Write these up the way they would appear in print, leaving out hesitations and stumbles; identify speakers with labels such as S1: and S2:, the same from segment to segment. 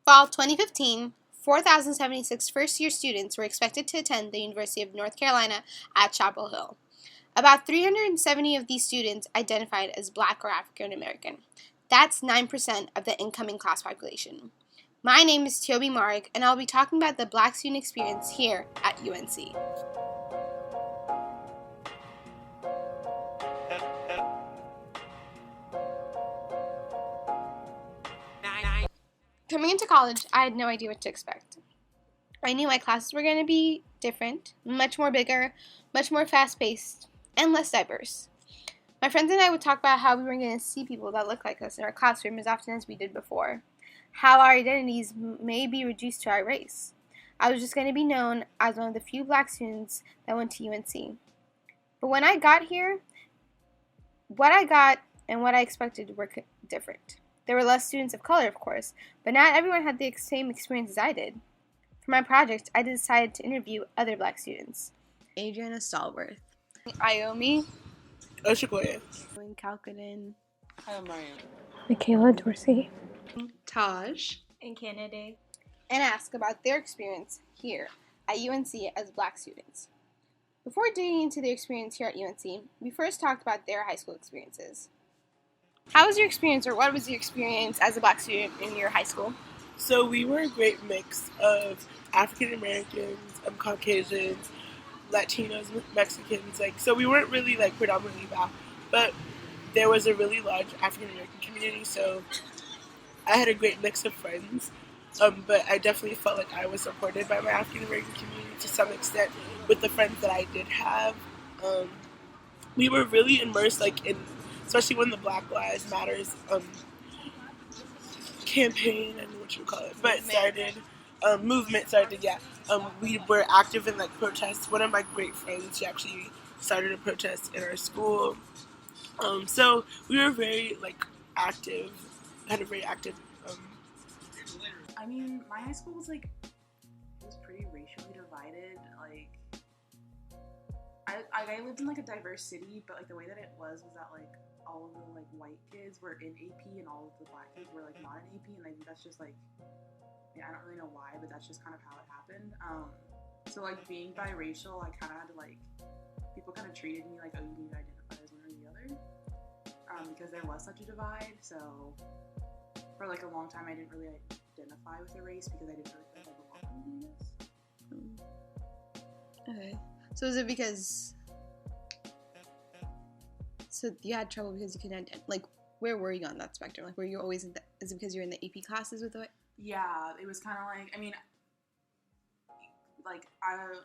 S1: Fall 2015, 4,076 first-year students were expected to attend the University of North Carolina at Chapel Hill. About 370 of these students identified as Black or African American. That's 9% of the incoming class population. My name is Toby Marg, and I'll be talking about the Black student experience here at UNC. Coming into college, I had no idea what to expect. I knew my classes were going to be different, much more bigger, much more fast-paced, and less diverse. My friends and I would talk about how we were going to see people that looked like us in our classroom as often as we did before, how our identities may be reduced to our race. I was just going to be known as one of the few Black students that went to UNC. But when I got here, what I got and what I expected were different. There were less students of color, of course, but not everyone had the same experience as I did. For my project, I decided to interview other Black students. Adriana Stallworth, Iomi,
S2: Oshikoya,
S1: Calcadin,
S2: Mariam,
S3: Michaela Dorsey,
S1: Taj,
S4: and Kennedy,
S1: and ask about their experience here at UNC as Black students. Before digging into their experience here at UNC, we first talked about their high school experiences. How was your experience, or what was your experience as a Black student in your high school?
S2: So we were a great mix of African Americans, Caucasians, Latinos, Mexicans. So we weren't really predominantly Black, but there was a really large African American community. So I had a great mix of friends, but I definitely felt like I was supported by my African American community to some extent with the friends that I did have. We were really immersed in, especially when the Black Lives Matters campaign, I don't know what you call it, but movement started, yeah. We were active in protests. One of my great friends, she actually started a protest in our school. So we were very active, had a very active.
S5: I mean, my high school was it was pretty racially divided. I lived in a diverse city, but the way that it was that all of the white kids were in AP and all of the Black kids were not in AP, and I think that's just I don't really know why, but that's just kind of how it happened. So being biracial, I kind of had to people kind of treated me oh, you need to identify as one or the other, because there was such a divide. So for a long time, I didn't really identify with a race because I didn't really feel like I belonged in this.
S1: Okay. So is it because... So you had trouble because you couldn't... where were you on that spectrum? Were you always in the... Is it because you're in the AP classes with it?
S5: Yeah, it was kind of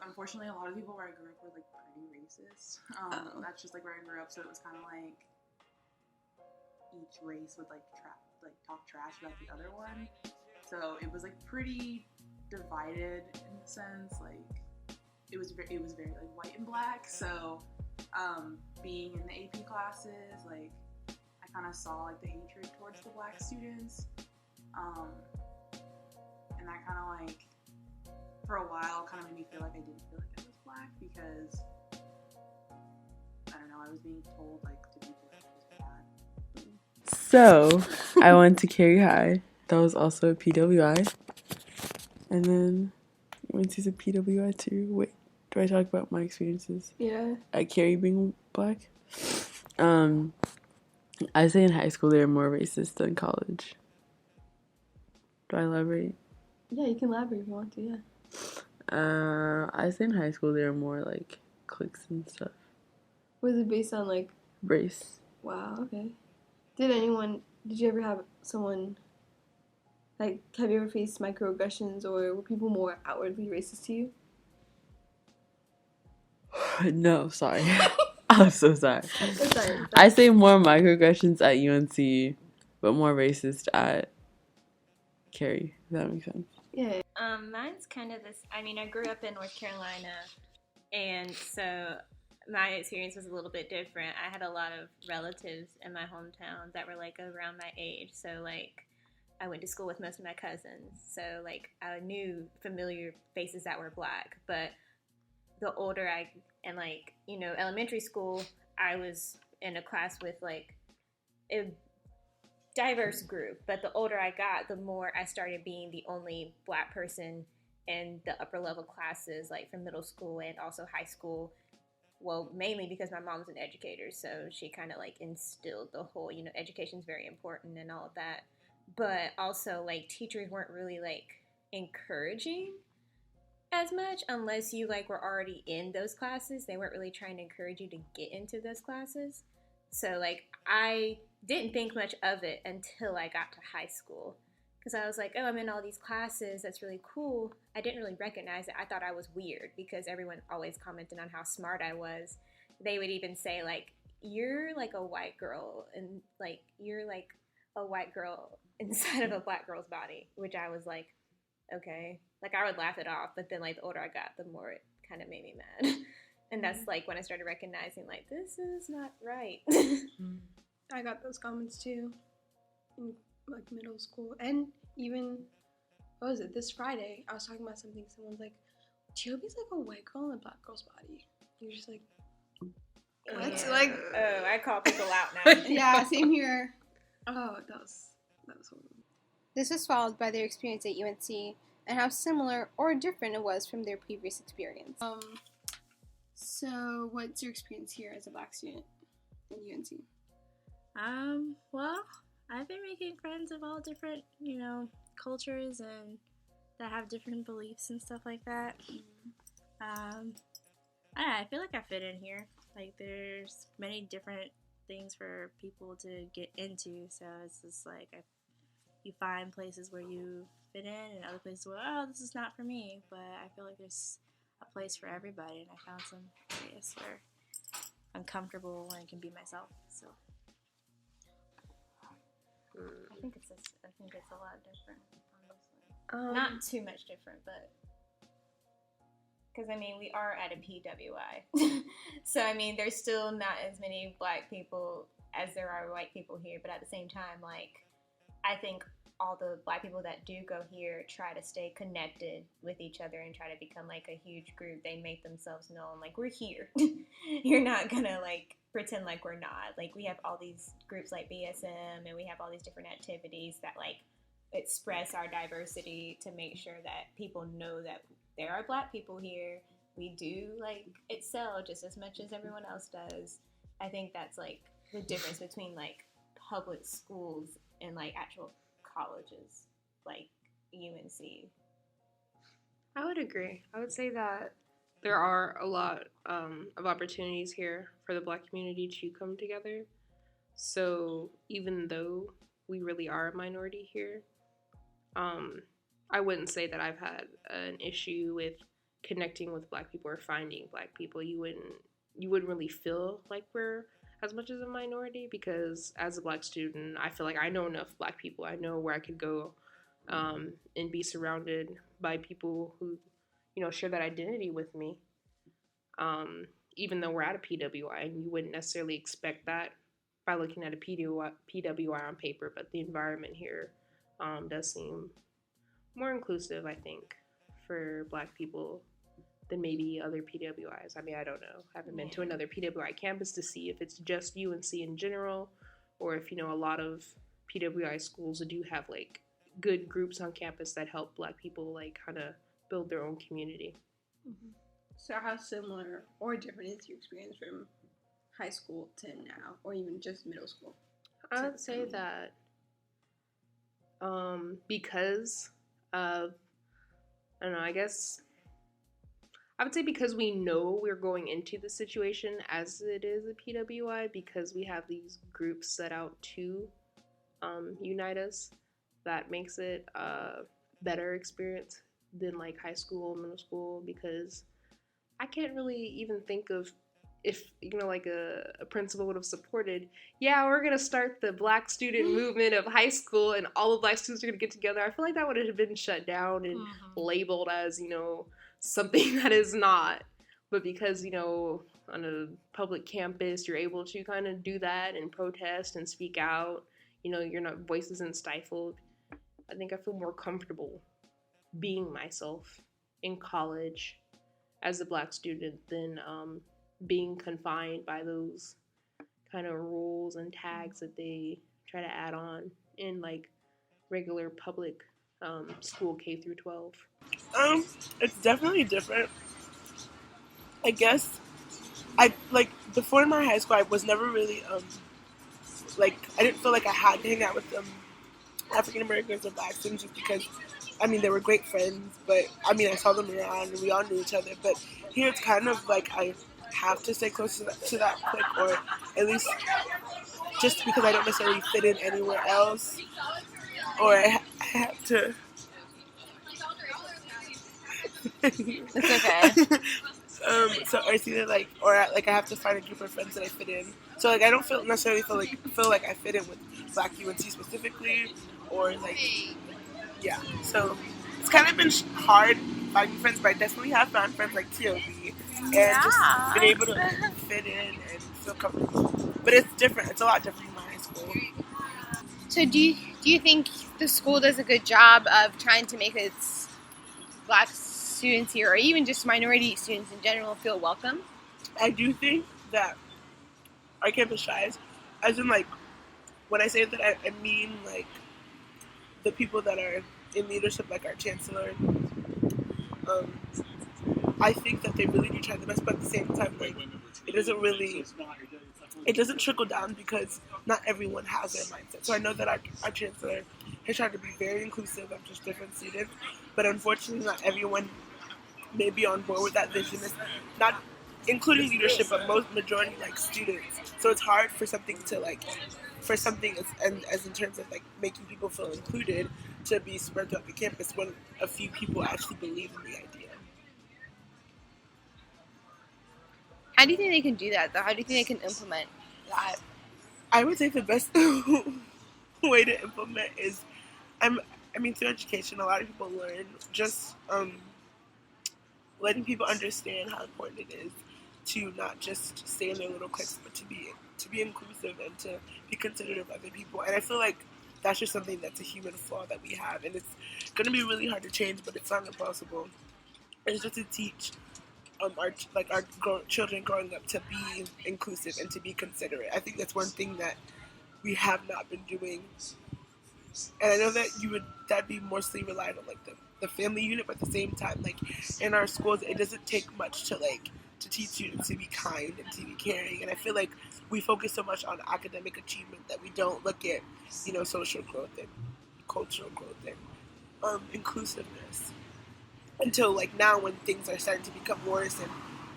S5: unfortunately, a lot of people where I grew up were pretty racist. That's just where I grew up, so it was kind of each race would talk trash about the other one. So it was pretty divided in the sense it was very white and Black. So being in the AP classes, I kind of saw the hatred towards the Black students, and that kind of for a while kind of made me feel I didn't feel I was Black because I don't know, I was being told to be Black was bad.
S6: So I went to Cary High. That was also a PWI, and then I went to the PWI too. Wait, do I talk about my experiences?
S3: Yeah.
S6: At Cary being Black? I say in high school they were more racist than college. Do I elaborate?
S3: Yeah, you can elaborate if you want to, yeah.
S6: I say in high school they were more cliques and stuff.
S3: Was it based on
S6: race?
S3: Wow, okay. Did you ever have someone, have you ever faced microaggressions, or were people more outwardly racist to you?
S6: No, sorry. I'm so sorry.
S3: Sorry.
S6: I say more microaggressions at UNC, but more racist at Cary. Does that make sense?
S3: Yeah.
S4: Mine's kind of this. I mean, I grew up in North Carolina, and so my experience was a little bit different. I had a lot of relatives in my hometown that were around my age. So I went to school with most of my cousins. So I knew familiar faces that were Black. But the older elementary school, I was in a class with diverse group, but the older I got, the more I started being the only Black person in the upper level classes, like from middle school and also high school. Well, mainly because my mom's an educator, so she kind of like instilled the whole, education's very important and all of that. But also, like, teachers weren't really like encouraging as much unless you like were already in those classes. They weren't really trying to encourage you to get into those classes. So like I didn't think much of it until I got to high school, because I was like, oh, I'm in all these classes, that's really cool. I didn't really recognize it. I thought I was weird because everyone always commented on how smart I was. They would even say like, you're like a white girl, and like you're like a white girl inside of a Black girl's body, which I was like, okay. Like, I would laugh it off, but then, like, the older I got, the more it kind of made me mad. And that's, like, when I started recognizing, like, this is not right.
S3: I got those comments, too, in, like, middle school. And even, what was it, this Friday, I was talking about something, someone's like, Chiobi's like a white girl in a Black girl's body. You're just like, what?
S4: Yeah.
S3: Like,
S4: oh, I call people out now.
S3: yeah, same here. Oh, that was horrible.
S1: This was followed by their experience at UNC and how similar or different it was from their previous experience.
S3: So what's your experience here as a Black student in UNC?
S7: Well, I've been making friends of all different, cultures and that have different beliefs and stuff like that. I feel like I fit in here. Like, there's many different things for people to get into, so it's just like you find places where you fit in and other places where, oh, this is not for me. But I feel like there's a place for everybody, and I found some areas where I'm comfortable and can be myself. So
S4: I think it's a lot different, honestly. Not too much different, but because, I mean, we are at a PWI. So, I mean, there's still not as many Black people as there are white people here. But at the same time, like, I think all the Black people that do go here try to stay connected with each other and try to become, like, a huge group. They make themselves known, like, we're here. You're not gonna, like, pretend like we're not. Like, we have all these groups like BSM, and we have all these different activities that, like, express our diversity to make sure that people know that there are Black people here. We do, like, excel just as much as everyone else does. I think that's, like, the difference between, like, public schools and, like, actual colleges, like UNC.
S8: I would agree. I would say that there are a lot of opportunities here for the Black community to come together. So even though we really are a minority here, I wouldn't say that I've had an issue with connecting with Black people or finding Black people. You wouldn't really feel like we're as much as a minority, because as a Black student, I feel like I know enough Black people. I know where I could go and be surrounded by people who, share that identity with me. Even though we're at a PWI, and you wouldn't necessarily expect that by looking at a PWI on paper, but the environment here does seem more inclusive, I think, for Black people than maybe other PWIs. I mean, I don't know. I haven't been to another PWI campus to see if it's just UNC in general, or if, a lot of PWI schools do have, like, good groups on campus that help Black people, like, kind of build their own community.
S3: Mm-hmm. So how similar or different is your experience from high school to now, or even just middle school?
S8: I would say that because of, I don't know, I would say because we know we're going into the situation as it is a PWI, because we have these groups set out to unite us, that makes it a better experience than, like, high school, middle school, because I can't really even think of if, like a principal would have supported, we're going to start the Black student movement of high school and all the Black students are going to get together. I feel like that would have been shut down and labeled as, something that is not. But because, on a public campus, you're able to kind of do that and protest and speak out, your voice isn't stifled. I think I feel more comfortable being myself in college as a Black student than being confined by those kind of rules and tags that they try to add on in like regular public school K through 12?
S2: It's definitely different. I guess I like before in my high school I was never really like I didn't feel like I had to hang out with African Americans or Black students just because I mean they were great friends, but I mean I saw them around and we all knew each other. But here it's kind of like I have to stay close to that clique, or at least just because I don't necessarily fit in anywhere else, or I have to.
S1: It's okay.
S2: So it's either like, or like I have to find a group of friends that I fit in. So like I don't necessarily feel like I fit in with Black UNC specifically, or like yeah. So it's kind of been hard finding friends, but I definitely have found friends like TOB and just been able to fit in and feel comfortable. But it's different. It's a lot different from my high school.
S1: So do you think the school does a good job of trying to make its Black students here, or even just minority students in general, feel welcome?
S2: I do think that our campus tries, as in like when I say that I mean like the people that are in leadership, like our chancellor. Um, I think that they really do try the best, but at the same time, like it doesn't trickle down because not everyone has their mindset. So I know that our chancellor has tried to be very inclusive of just different students, but unfortunately, not everyone may be on board with that vision. It's not including leadership, but most majority like students. So it's hard for something to like for something as in terms of like making people feel included to be spread throughout the campus when a few people actually believe in the idea.
S1: How do you think they can do that, though? How do you think they can implement that?
S2: I would say the best way to implement is, I mean, through education, a lot of people learn just letting people understand how important it is to not just stay in their little cliques, but to be inclusive and to be considerate of other people. And I feel like that's just something that's a human flaw that we have, and it's going to be really hard to change, but it's not impossible. It's just to teach our children growing up to be inclusive and to be considerate. I think that's one thing that we have not been doing, and I know that that'd be mostly relied on like the family unit, but at the same time, like in our schools, it doesn't take much to teach students to be kind and to be caring. And I feel like we focus so much on academic achievement that we don't look at social growth and cultural growth and inclusiveness until like now when things are starting to become worse and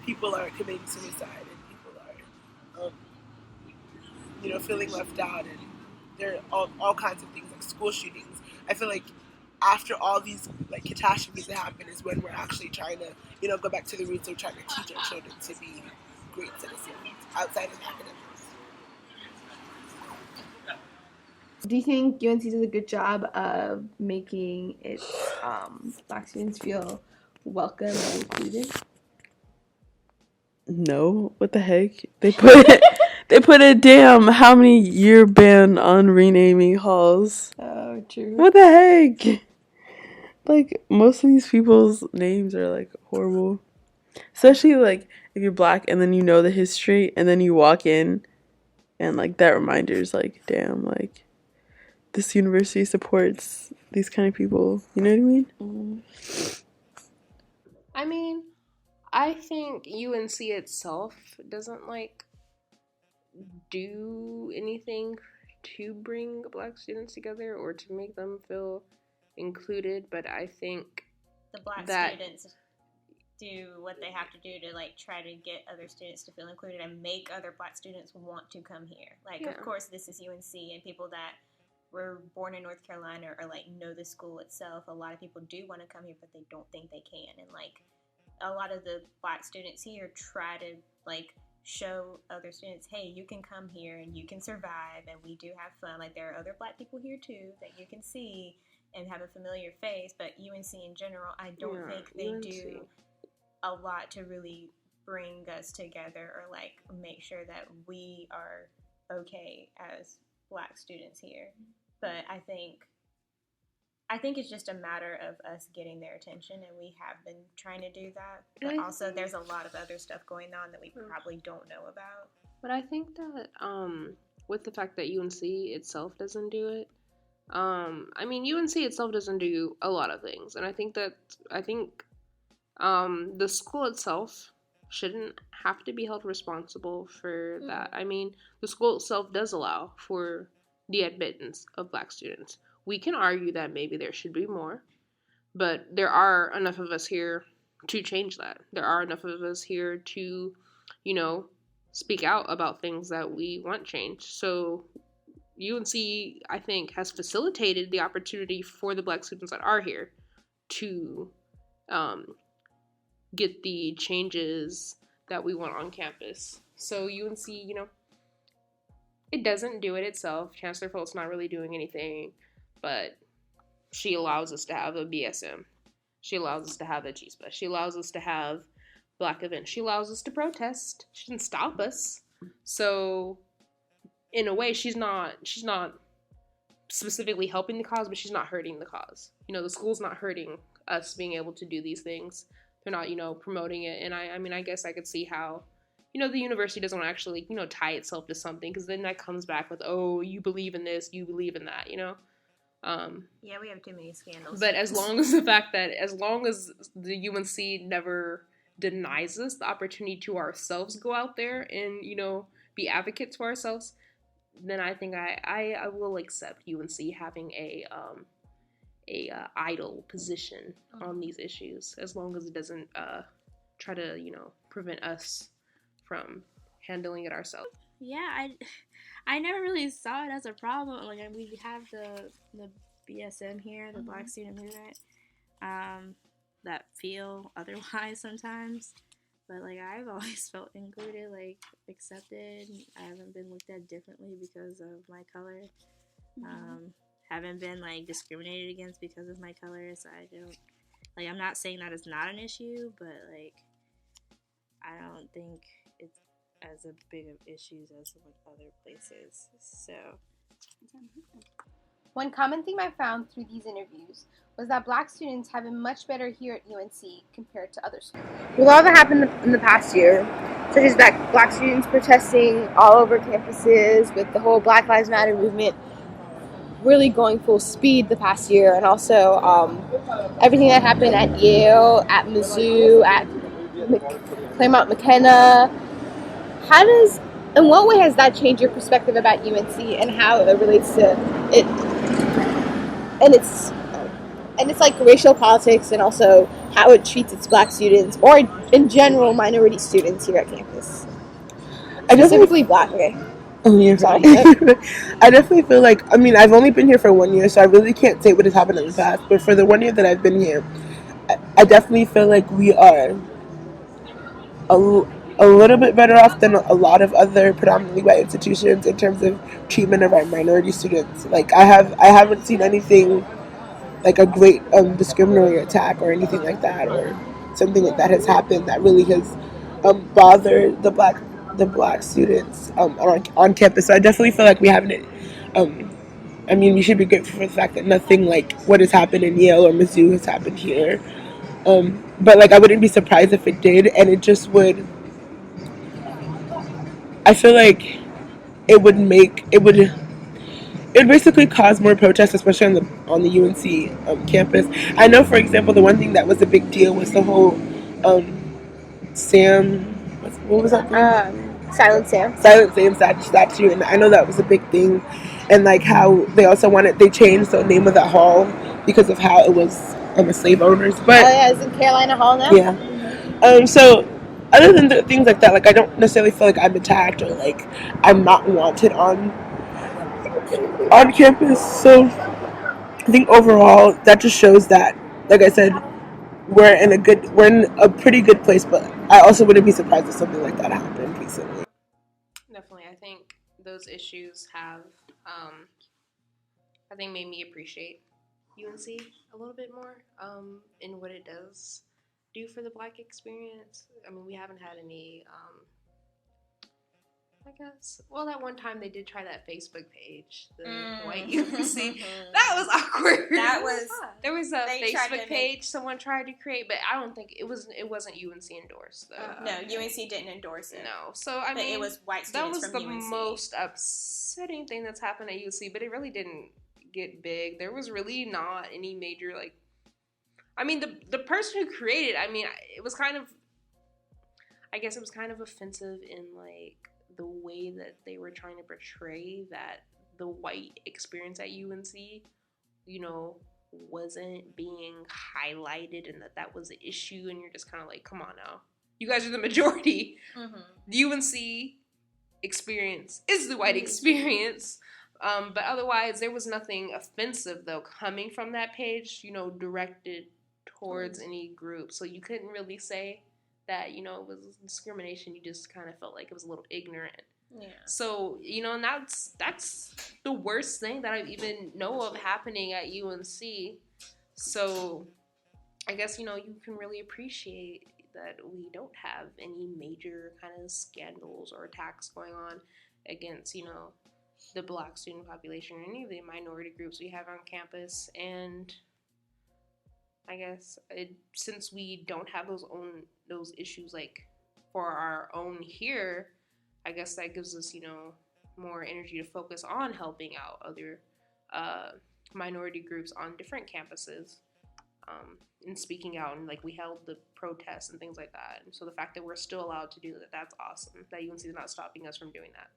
S2: people are committing suicide and people are feeling left out, and there are all kinds of things like school shootings. I feel like after all these like catastrophes that happen is when we're actually trying to go back to the roots of trying to teach our children to be great citizens outside of academics.
S1: Do you think UNC does a good job of making its Black students feel welcome and included?
S6: No, what the heck? They put a damn how many year ban on renaming halls.
S1: Oh, true.
S6: What the heck? Like most of these people's names are like horrible. Especially like if you're Black and then you know the history and then you walk in and like that reminder's like, damn, like this university supports these kind of people. You know what I mean?
S1: Mm.
S8: I mean, I think UNC itself doesn't like do anything to bring Black students together or to make them feel included, but I think
S4: The Black
S8: that
S4: students do what they have to do to like try to get other students to feel included and make other Black students want to come here. Like, of course, this is UNC, and people that were born in North Carolina or like know the school itself, a lot of people do want to come here, but they don't think they can. And like a lot of the Black students here try to like show other students, hey, you can come here and you can survive, and we do have fun. Like, there are other Black people here too that you can see and have a familiar face. But UNC in general, I don't think they do a lot to really bring us together or like make sure that we are okay as Black students here. But I think it's just a matter of us getting their attention, and we have been trying to do that. But also, there's a lot of other stuff going on that we probably don't know about.
S8: But I think that with the fact that UNC itself doesn't do it, I mean, UNC itself doesn't do a lot of things, and I think the school itself shouldn't have to be held responsible for that. I mean, the school itself does allow for the admittance of black students. We can argue that maybe there should be more, but there are enough of us here to change that. There are enough of us here to, you know, speak out about things that we want changed. So UNC, I think, has facilitated the opportunity for the black students that are here to get the changes that we want on campus. So UNC, you know, it doesn't do it itself. Chancellor Folt's not really doing anything, but she allows us to have a BSM. She allows us to have a Chispa. She allows us to have black events. She allows us to protest. She doesn't stop us. So in a way, she's not specifically helping the cause, but she's not hurting the cause. You know, the school's not hurting us being able to do these things. They're not, you know, promoting it. And I mean, I guess I could see how, you know, the university doesn't want to actually, you know, tie itself to something, because then that comes back with, oh, you believe in this, you believe in that, you know?
S4: Yeah, we have too many scandals.
S8: But as long as the UNC never denies us the opportunity to ourselves go out there and, you know, be advocates for ourselves, then I think I will accept UNC having a idle position on these issues, as long as it doesn't try to, you know, prevent us from handling it ourselves.
S7: Yeah, I never really saw it as a problem. Like, we have the BSM here, the Black Student Movement, that feel otherwise sometimes. But, like, I've always felt included, like, accepted. I haven't been looked at differently because of my color. Haven't been, like, discriminated against because of my color. So I don't, like, I'm not saying that it's not an issue, but, like, I don't think it's as a big of issues as like other places. So
S1: One common theme I found through these interviews was that black students have it much better here at UNC compared to other schools. With all that happened in the past year, such as black students protesting all over campuses, with the whole Black Lives Matter movement really going full speed the past year, and also everything that happened at Yale, at Mizzou, at Claremont McKenna, in what way has that changed your perspective about UNC and how it relates to it and it's like racial politics, and also how it treats its black students, or in general minority students here at campus? Specifically black, okay.
S2: Oh, yeah, sorry. I definitely feel like, I mean, I've only been here for 1 year, so I really can't say what has happened in the past, but for the 1 year that I've been here, I definitely feel like we are a little bit better off than a lot of other predominantly white institutions in terms of treatment of our minority students. Like, I haven't seen anything like a great discriminatory attack or anything like that, or something that has happened that really has bothered the black students on campus. So I definitely feel like we haven't. I mean, we should be grateful for the fact that nothing like what has happened in Yale or Mizzou has happened here. But like, I wouldn't be surprised if it did, and it just would. I feel like it would basically cause more protests, especially on the UNC campus. I know, for example, the one thing that was a big deal was the whole Sam. What was that thing?
S1: Silent Sam
S2: statue, and I know that was a big thing. And like how they changed the name of that hall because of how it was a slave owners. But
S1: it's in Carolina Hall now.
S2: Yeah. So other than things like that, like, I don't necessarily feel like I'm attacked or like I'm not wanted on campus. So I think overall that just shows that, like I said, we're in a pretty good place. But I also wouldn't be surprised if something like that happened recently.
S8: Definitely, I think those issues have, I think, made me appreciate UNC a little bit more in what it does do for the black experience. I mean, we haven't had any, I guess, well, that one time they did try that Facebook page, the white UNC. That was awkward. There was a Facebook page someone tried to create, but I don't think it wasn't UNC endorsed though.
S4: No, UNC didn't endorse it.
S8: No, so I mean,
S4: it was white students from UNC.
S8: That was the most upsetting thing that's happened at UNC, but it really didn't get big, there was really not any major, like, I mean, the person who created, I mean, it was kind of, I guess it was kind of offensive in, like, the way that they were trying to portray that the white experience at UNC, you know, wasn't being highlighted, and that was an issue, and you're just kind of like, come on now. You guys are the majority. Mm-hmm. The UNC experience is the white experience. But otherwise, there was nothing offensive, though, coming from that page, you know, directed towards any group. So you couldn't really say that, you know, it was discrimination. You just kind of felt like it was a little ignorant. Yeah. So, you know, and that's the worst thing that I even know of happening at UNC. So I guess, you know, you can really appreciate that we don't have any major kind of scandals or attacks going on against, you know, the Black student population or any of the minority groups we have on campus. And I guess since we don't have those issues like for our own here, I guess that gives us, you know, more energy to focus on helping out other minority groups on different campuses. And speaking out, and like we held the protests and things like that. And so the fact that we're still allowed to do that, that's awesome. That UNC is not stopping us from doing that.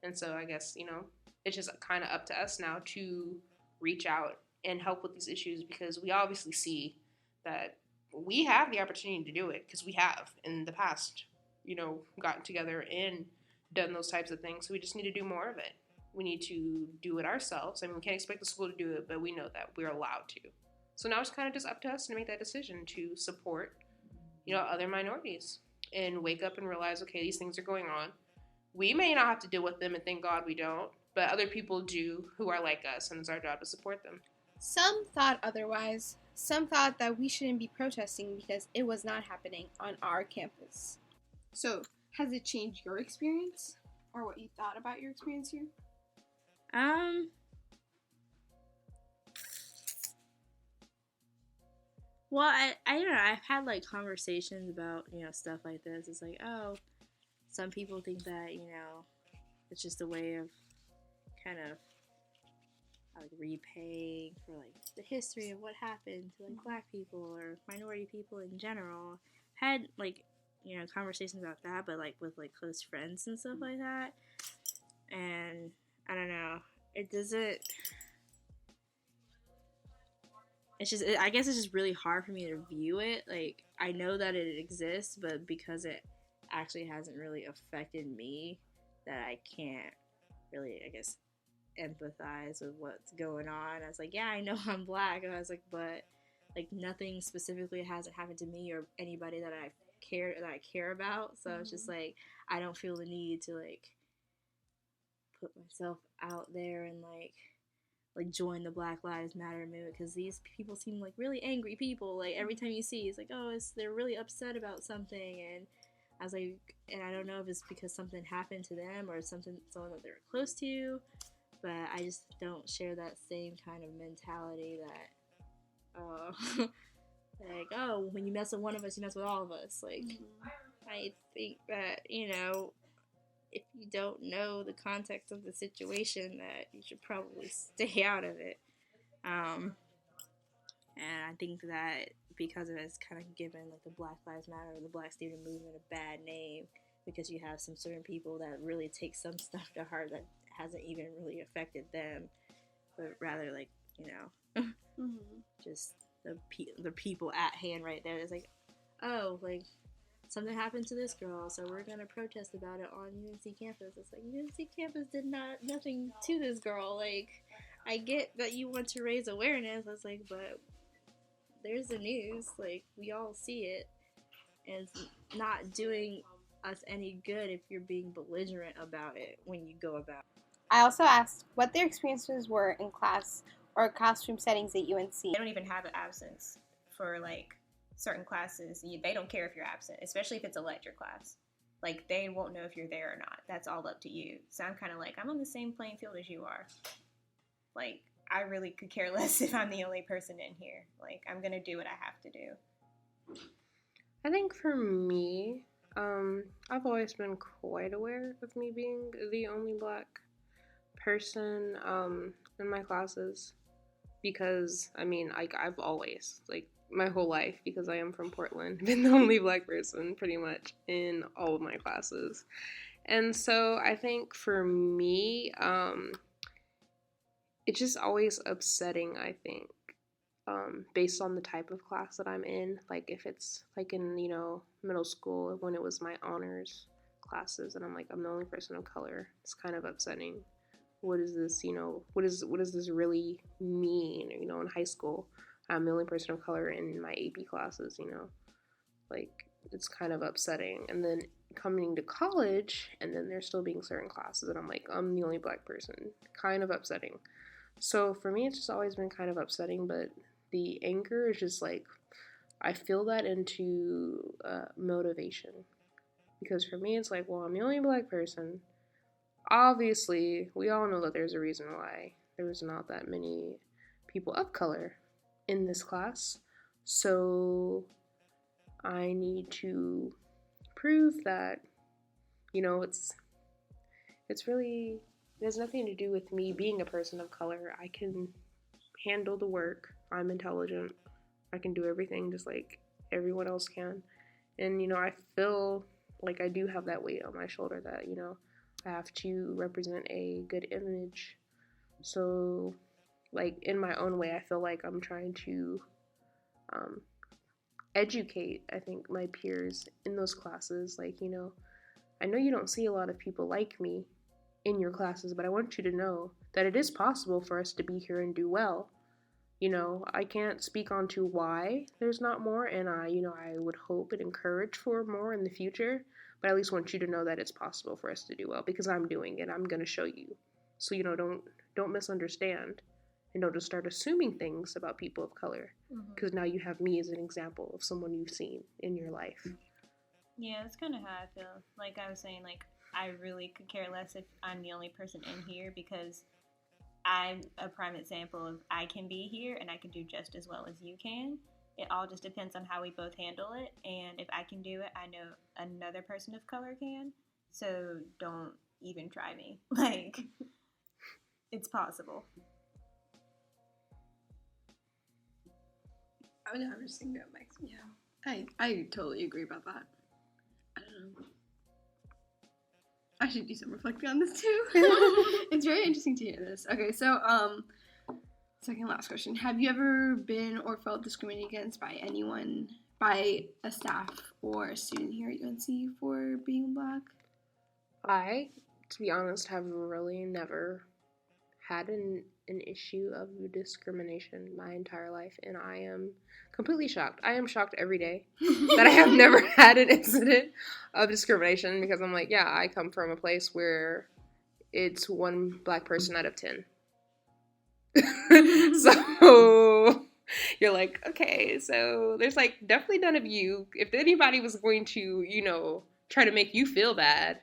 S8: And so I guess, you know, it's just kind of up to us now to reach out and help with these issues, because we obviously see that we have the opportunity to do it, because we have in the past, you know, gotten together and done those types of things. So we just need to do more of it. We need to do it ourselves. I mean, we can't expect the school to do it, but we know that we're allowed to. So now it's kind of just up to us to make that decision to support, you know, other minorities and wake up and realize, okay, these things are going on. We may not have to deal with them, and thank God we don't, but other people do who are like us, and it's our job to support them.
S1: Some thought otherwise. Some thought that we shouldn't be protesting because it was not happening on our campus. So, has it changed your experience or what you thought about your experience here?
S7: Well, I don't know. I've had like conversations about, you know, stuff like this. It's like, oh, some people think that, you know, it's just a way of kind of like repaying for like the history of what happened to like Black people or minority people in general. Had like, you know, conversations about that, but like with like close friends and stuff like that. And I don't know. It doesn't. It's just, I guess it's just really hard for me to view it. Like, I know that it exists, but because it actually hasn't really affected me, that I can't really, I guess, empathize with what's going on. I was like, yeah, I know I'm Black. And I was like, but, like, nothing specifically hasn't happened to me or anybody that I care about. So it's just, like, I don't feel the need to, like, put myself out there and, like join the Black Lives Matter movement, because these people seem like really angry people. Like every time you see, it's like, oh, they're really upset about something. And I was like, and I don't know if it's because something happened to them or someone that they were close to, but I just don't share that same kind of mentality that, like, oh, when you mess with one of us, you mess with all of us. Like, I think that, you know, if you don't know the context of the situation, that you should probably stay out of it. And I think that because of it, it's kind of given like the Black Lives Matter or the Black student movement a bad name, because you have some certain people that really take some stuff to heart that hasn't even really affected them, but rather like, you know, just the people at hand right there. It's like, oh, like, something happened to this girl, so we're gonna protest about it on UNC campus. It's like, UNC campus did nothing to this girl. Like, I get that you want to raise awareness. It's like, but there's the news. Like, we all see it, and it's not doing us any good if you're being belligerent about it when you go about it.
S1: I also asked what their experiences were in class or classroom settings at UNC.
S4: They don't even have an absence for like certain classes. They don't care if you're absent, especially if it's a lecture class. Like, they won't know if you're there or not. That's all up to you. So I'm kind of like, I'm on the same playing field as you are. Like, I really could care less if I'm the only person in here. Like, I'm gonna do what I have to do.
S8: I think for me, I've always been quite aware of me being the only Black person in my classes because, I mean, like, I've always, like, my whole life, because I am from Portland, been the only black person pretty much in all of my classes. And so I think for me, it's just always upsetting, I think, based on the type of class that I'm in. Like, if it's, like, in, middle school, when it was my honors classes, and I'm like, I'm the only person of color, it's kind of upsetting. What is this, what does this really mean? In high school, I'm the only person of color in my AP classes, like, it's kind of upsetting. And then coming to college, and then there still being certain classes, and I'm like, I'm the only black person, kind of upsetting. So for me, it's just always been kind of upsetting, but the anger is just like, I feel that into motivation. Because for me, it's like, well, I'm the only black person. Obviously, we all know that there's a reason why there's not that many people of color in this class. So I need to prove that, it's really, it has nothing to do with me being a person of color. I can handle the work. I'm intelligent. I can do everything just like everyone else can. And, I feel like I do have that weight on my shoulder that, I have to represent a good image. So, like, in my own way, I feel like I'm trying to educate, I think, my peers in those classes. Like, I know you don't see a lot of people like me in your classes, but I want you to know that it is possible for us to be here and do well. I can't speak on to why there's not more, and I would hope and encourage for more in the future, but I at least want you to know that it's possible for us to do well, because I'm doing it. I'm going to show you. So, don't misunderstand, and don't just start assuming things about people of color, because now you have me as an example of someone you've seen in your life.
S4: Yeah, that's kind of how I feel. Like I was saying, like, I really could care less if I'm the only person in here, because I'm a prime example of I can be here and I can do just as well as you can. It all just depends on how we both handle it. And if I can do it, I know another person of color can. So don't even try me. Like, it's possible.
S3: I would never sing that, Max. Yeah, I totally agree about that. I don't know. I should do some reflecting on this too. It's very interesting to hear this. Okay, so second last question: have you ever been or felt discriminated against by anyone, by a staff or a student here at UNC for being black?
S8: I, to be honest, have really never had an issue of discrimination my entire life, and I am completely shocked. I am shocked every day that I have never had an incident of discrimination, because I'm like, yeah, I come from a place where it's one black person out of 10. So you're like, okay, so there's like definitely none of you. If anybody was going to, try to make you feel bad,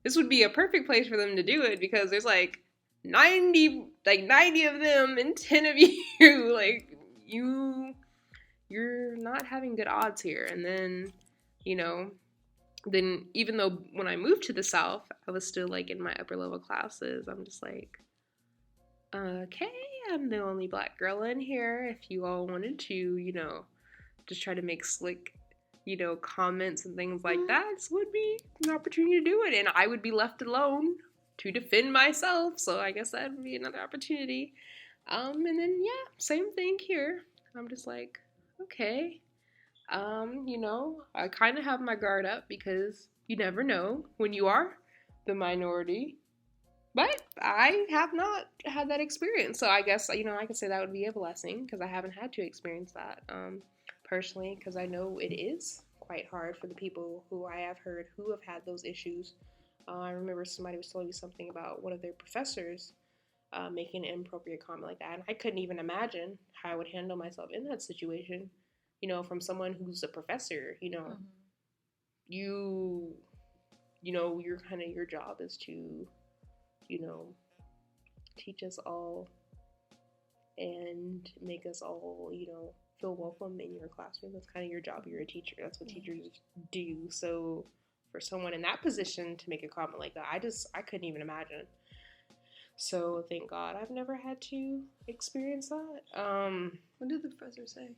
S8: this would be a perfect place for them to do it, because there's like 90 of them and 10 of you. Like, you're not having good odds here. And then, then even though when I moved to the South, I was still like in my upper level classes, I'm just like, okay, I'm the only black girl in here. If you all wanted to, just try to make slick, comments and things like that, this would be an opportunity to do it. And I would be left alone to defend myself. So I guess that would be another opportunity. And then, yeah, same thing here. I'm just like, okay. I kind of have my guard up, because you never know when you are the minority. But I have not had that experience. So I guess, I could say that would be a blessing, because I haven't had to experience that personally, because I know it is quite hard for the people who I have heard who have had those issues. I remember somebody was telling me something about one of their professors making an inappropriate comment like that. And I couldn't even imagine how I would handle myself in that situation, from someone who's a professor, your job is to, teach us all and make us all, feel welcome in your classroom. That's kind of your job. You're a teacher. That's what teachers do. So for someone in that position to make a comment like that, I couldn't even imagine. So thank God I've never had to experience that.
S3: What did the professor say?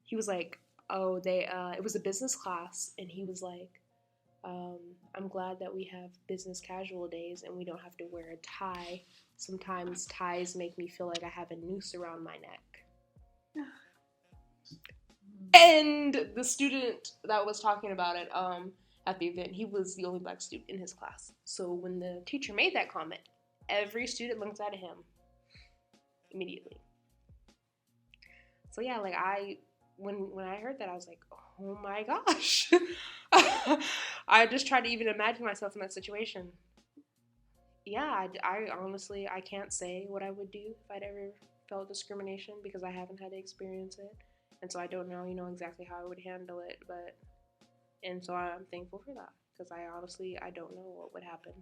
S8: He was like, oh, it was a business class, and he was like, I'm glad that we have business casual days and we don't have to wear a tie. Sometimes ties make me feel like I have a noose around my neck. And the student that was talking about it at the event, he was the only black student in his class. So when the teacher made that comment, every student looked at him immediately. So yeah, like when I heard that, I was like, oh my gosh. I just tried to even imagine myself in that situation. Yeah, I honestly, I can't say what I would do if I'd ever felt discrimination because I haven't had to experience it. And so I don't know, exactly how I would handle it. And so I'm thankful for that because I don't know what would happen.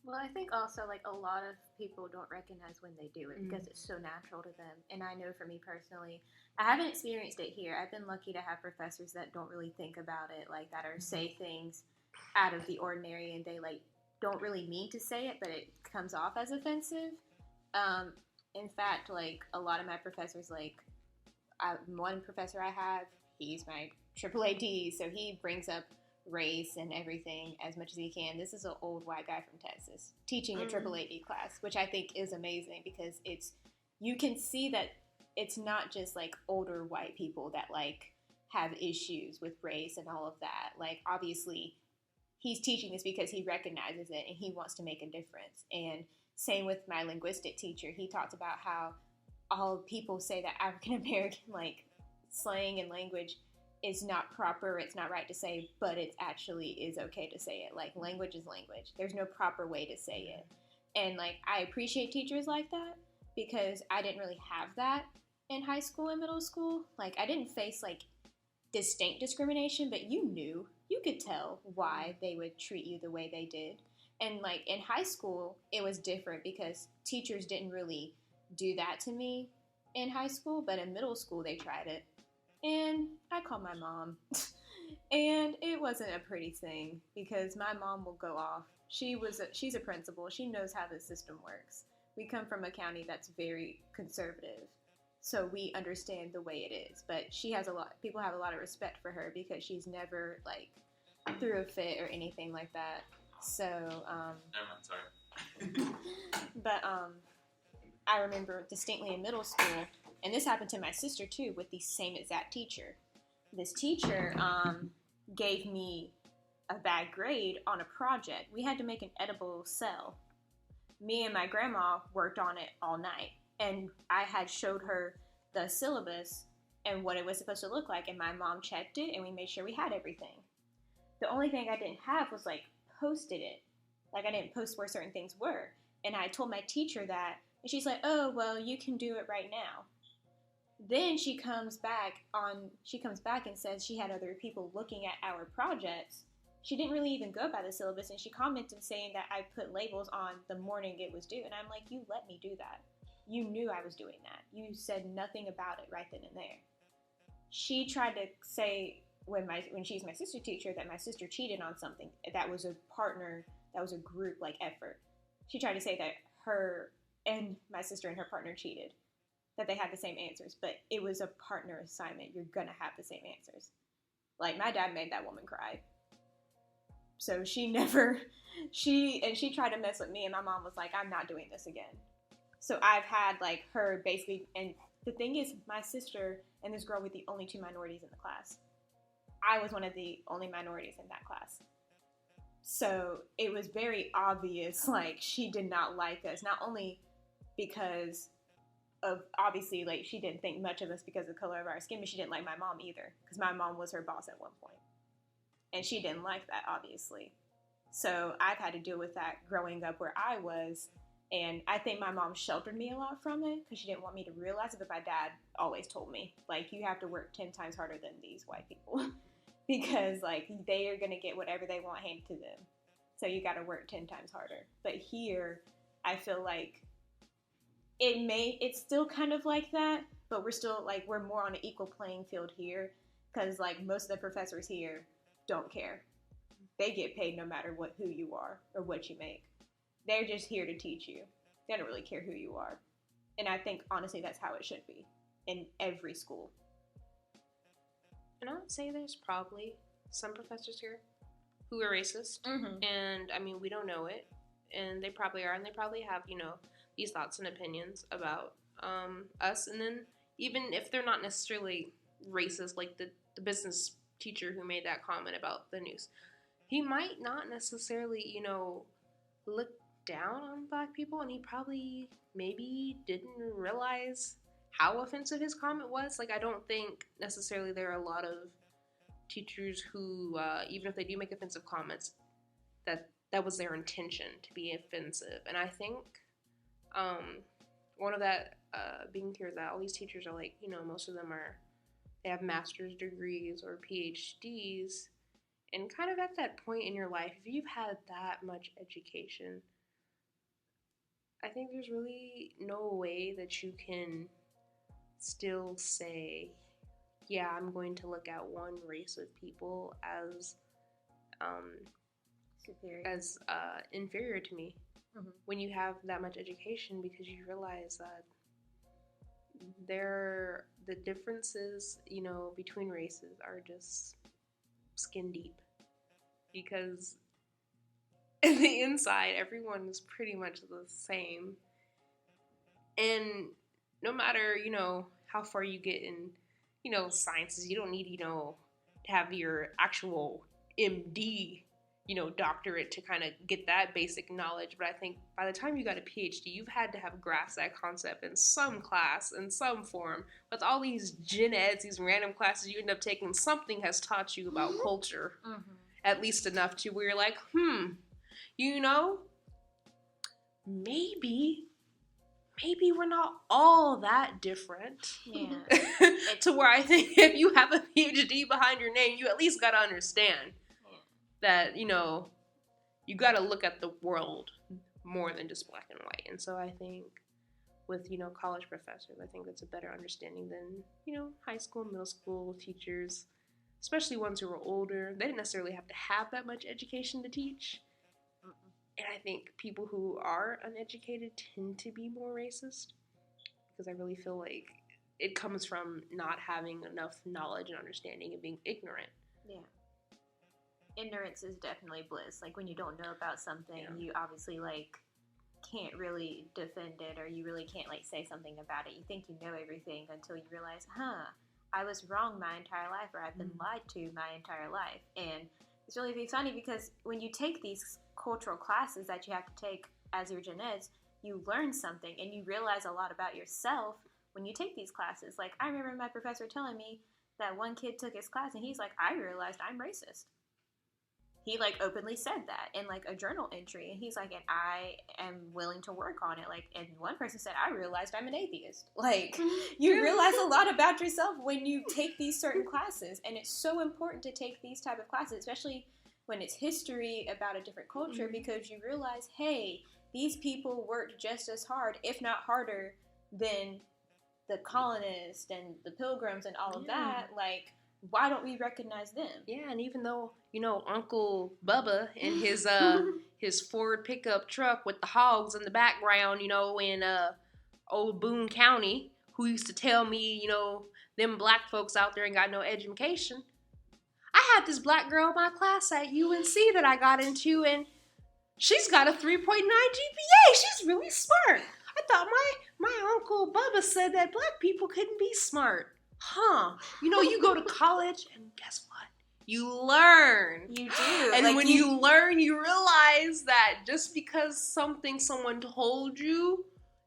S4: Well, I think also, like, a lot of people don't recognize when they do it because it's so natural to them. And I know for me personally, I haven't experienced it here. I've been lucky to have professors that don't really think about it, like, that are say things out of the ordinary and they, like, don't really mean to say it, but it comes off as offensive. In fact, like, a lot of my professors, like, one professor I have, he's my AAAD, so he brings up race and everything as much as he can. This is an old white guy from Texas teaching a AAAD class, which I think is amazing because you can see that it's not just like older white people that like have issues with race and all of that. Like, obviously he's teaching this because he recognizes it and he wants to make a difference. And same with my linguistic teacher. He talked about how all people say that African American like slang and language is not proper, it's not right to say, but it actually is okay to say it. Like, language is language. There's no proper way to say it. And, like, I appreciate teachers like that because I didn't really have that in high school and middle school. Like, I didn't face, like, distinct discrimination, but you could tell why they would treat you the way they did. And, like, in high school, it was different because teachers didn't really do that to me in high school, but in middle school, they tried it. And I called my mom, and it wasn't a pretty thing because my mom will go off. She's a principal. She knows how the system works. We come from a county that's very conservative, so we understand the way it is. But people have a lot of respect for her because she's never like threw a fit or anything like that. So,
S9: Never mind, sorry.
S4: But I remember distinctly in middle school. And this happened to my sister, too, with the same exact teacher. This teacher gave me a bad grade on a project. We had to make an edible cell. Me and my grandma worked on it all night. And I had showed her the syllabus and what it was supposed to look like. And my mom checked it, and we made sure we had everything. The only thing I didn't have was, like, posted it. Like, I didn't post where certain things were. And I told my teacher that. And she's like, oh, well, you can do it right now. Then she comes back and says she had other people looking at our projects. She didn't really even go by the syllabus, and she commented saying that I put labels on the morning it was due. And I'm like, you let me do that. You knew I was doing that. You said nothing about it right then and there. She tried to say when she's my sister teacher that my sister cheated on something. That was a group like effort. She tried to say that her and my sister and her partner cheated. That they had the same answers, but it was a partner assignment. You're gonna have the same answers. Like, my dad made that woman cry. So she tried to mess with me, and my mom was like, I'm not doing this again. So I've had, like, her basically, and the thing is, my sister and this girl were the only two minorities in the class. I was one of the only minorities in that class. So it was very obvious, like, she did not like us, not only because of, obviously, like, she didn't think much of us because of the color of our skin, but she didn't like my mom either, because my mom was her boss at one point. And she didn't like that, obviously. So I've had to deal with that growing up where I was, and I think my mom sheltered me a lot from it, because she didn't want me to realize it, but my dad always told me, like, you have to work 10 times harder than these white people, because, like, they are going to get whatever they want handed to them. So you got to work 10 times harder. But here, I feel like it's still kind of like that, but we're more on an equal playing field here, because, like, most of the professors here don't care. They get paid no matter who you are or what you make. they're just here to teach you. They don't really care who you are. And I think, honestly, that's how it should be in every school.
S8: And I would say there's probably some professors here who are racist.
S4: Mm-hmm.
S8: And, I mean, we don't know it. And they probably are. And they probably have, you know, these thoughts and opinions about us. And then even if they're not necessarily racist, like the business teacher who made that comment about the news, he might not necessarily, you know, look down on black people, and he probably maybe didn't realize how offensive his comment was. Like, I don't think necessarily there are a lot of teachers who, even if they do make offensive comments, that was their intention to be offensive. And I think one of that being here is that all these teachers are like, you know, most of them they have master's degrees or PhDs, and kind of at that point in your life, if you've had that much education, I think there's really no way that you can still say, yeah, I'm going to look at one race of people as inferior to me.
S4: Mm-hmm.
S8: When you have that much education, because you realize that the differences, you know, between races are just skin deep, because in the inside everyone is pretty much the same. And no matter, you know, how far you get in, you know, sciences, you don't need, you know, to have your actual MD, you know, doctorate to kind of get that basic knowledge. But I think by the time you got a PhD, you've had to have grasped that concept in some class, in some form. With all these gen eds, these random classes you end up taking, something has taught you about culture.
S4: Mm-hmm.
S8: At least enough to where you're like, you know, maybe we're not all that different.
S4: Yeah.
S8: To where I think if you have a PhD behind your name, you at least got to understand that, you know, you got to look at the world more than just black and white. And so I think with, you know, college professors, I think that's a better understanding than, you know, high school, middle school teachers, especially ones who are older. They didn't necessarily have to have that much education to teach. And I think people who are uneducated tend to be more racist, because I really feel like it comes from not having enough knowledge and understanding and being ignorant.
S4: Yeah. Ignorance is definitely bliss. Like, when you don't know about something, you obviously, like, can't really defend it, or you really can't, like, say something about it. You think you know everything until you realize, I was wrong my entire life, or I've been lied to my entire life. And it's really funny because when you take these cultural classes that you have to take as your gen eds, you learn something and you realize a lot about yourself when you take these classes. Like, I remember my professor telling me that one kid took his class and he's like, I realized I'm racist. He, like, openly said that in, like, a journal entry. And he's like, and I am willing to work on it. Like, and one person said, I realized I'm an atheist. Like, you realize a lot about yourself when you take these certain classes. And it's so important to take these type of classes, especially when it's history about a different culture, because you realize, hey, these people worked just as hard, if not harder, than the colonists and the pilgrims and all of that. Like, why don't we recognize them?
S8: Yeah, and even though, you know, Uncle Bubba and his his Ford pickup truck with the hogs in the background, you know, in old Boone County, who used to tell me, you know, them black folks out there ain't got no education. I had this black girl in my class at UNC that I got into, and she's got a 3.9 GPA. She's really smart. I thought my Uncle Bubba said that black people couldn't be smart. You know, you go to college, and guess what? You learn.
S4: You do.
S8: And
S4: like,
S8: when you learn, you realize that just because someone told you,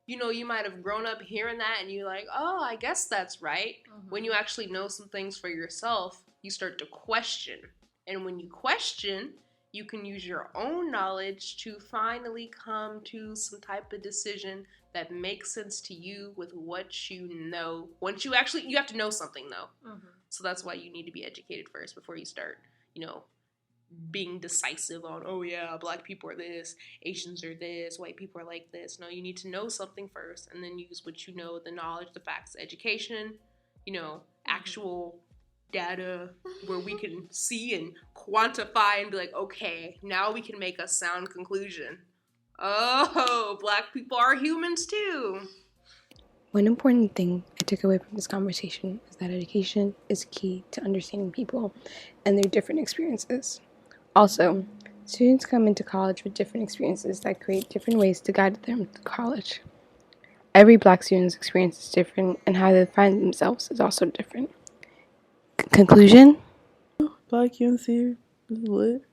S8: you know, you might have grown up hearing that, and you're like, oh, I guess that's right. When you actually know some things for yourself, you start to question. And when you question, you can use your own knowledge to finally come to some type of decision that makes sense to you with what you know. Once you have to know something, though. So that's why you need to be educated first before you start, you know, being decisive on, oh yeah, black people are this, Asians are this, white people are like this. No, you need to know something first, and then use what you know, the knowledge, the facts, education, you know, actual data where we can see and quantify and be like, okay, now we can make a sound conclusion Oh, black people are humans too.
S3: One important thing I took away from this conversation is that education is key to understanding people and their different experiences. Also, students come into college with different experiences that create different ways to guide them to college. Every black student's experience is different, and how they find themselves is also different. Conclusion?
S6: Black UNC is lit.